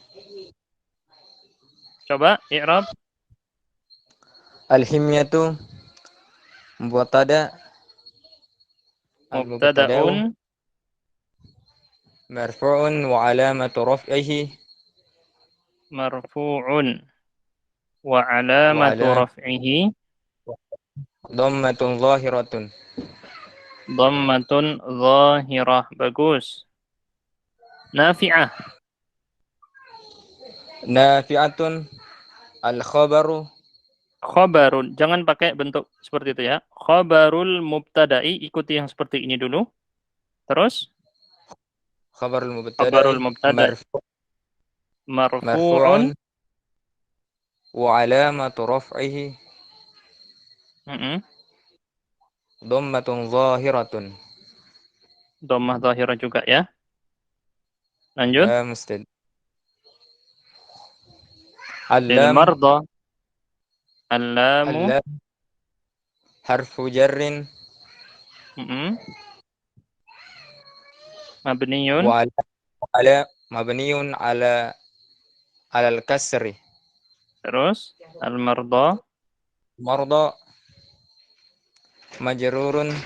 Coba i'rab. Alhimyatu mubtada. Mubtada'un marfu'un wa alamatu raf'ihi marfu'un wa alamatu raf'ihi dhammatun zahiratun. dhammatun zahirah. Bagus. Nafi'ah. Nafi'atun al-khabaru. Khabarun. Jangan pakai bentuk seperti itu ya. Khabarul mubtada'i. Ikuti yang seperti ini dulu. Terus. Khabarul mubtada'i. Marfu'un. Wa alamatu raf'ihi. Dhammatun zahiratun. Dhammah zahirah juga ya. Lanjut. Mustad. Lil marda. Allamu harfu jarrin mabniyun wa ala mabniyun ala al-kasri. Terus al-marda majrurun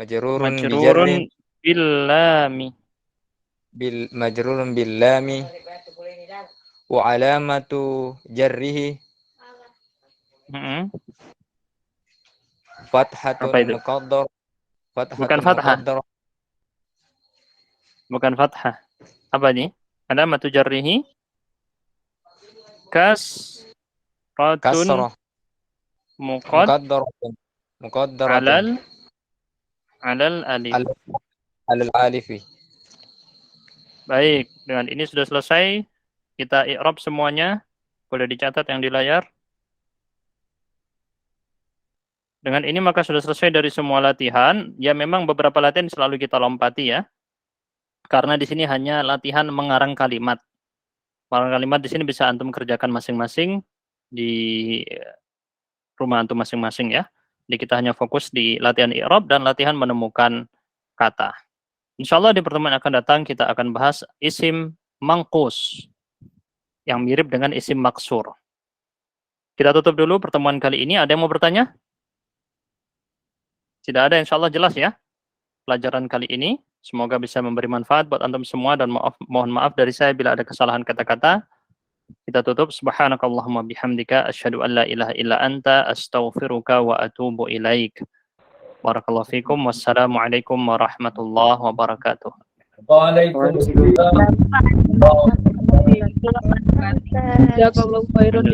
Majrurun bijarrin Majrurun billami. majrurun billami wa alamatu jarrihi fathatun Apa itu? muqaddar Bukan fathah. Bukan fathah. Apa ini? Alamatu jarrihi kasratun kasrah muqaddaratun alal alif. alal alifi. Baik, dengan ini sudah selesai. Kita i'rab semuanya. Boleh dicatat yang di layar. Dengan ini maka sudah selesai dari semua latihan. Ya memang beberapa latihan selalu kita lompati ya. Karena di sini hanya latihan mengarang kalimat. Mengarang kalimat di sini bisa antum kerjakan masing-masing di rumah antum masing-masing ya. Jadi kita hanya fokus di latihan i'rab dan latihan menemukan kata. Insyaallah di pertemuan yang akan datang kita akan bahas isim mangkus yang mirip dengan isim maksur. Kita tutup dulu pertemuan kali ini. Ada yang mau bertanya? Tidak ada, insyaallah jelas ya pelajaran kali ini. Semoga bisa memberi manfaat buat antum semua dan mohon maaf dari saya bila ada kesalahan kata-kata. Kita tutup. Subhanakallahumma bihamdika asyhadu an la ilaha illa anta astaghfiruka wa atubu ilaik. Barakallahu fikum. Wassalamualaikum warahmatullahi wabarakatuh. Waalaikumsalam. Jazakallahu khairan.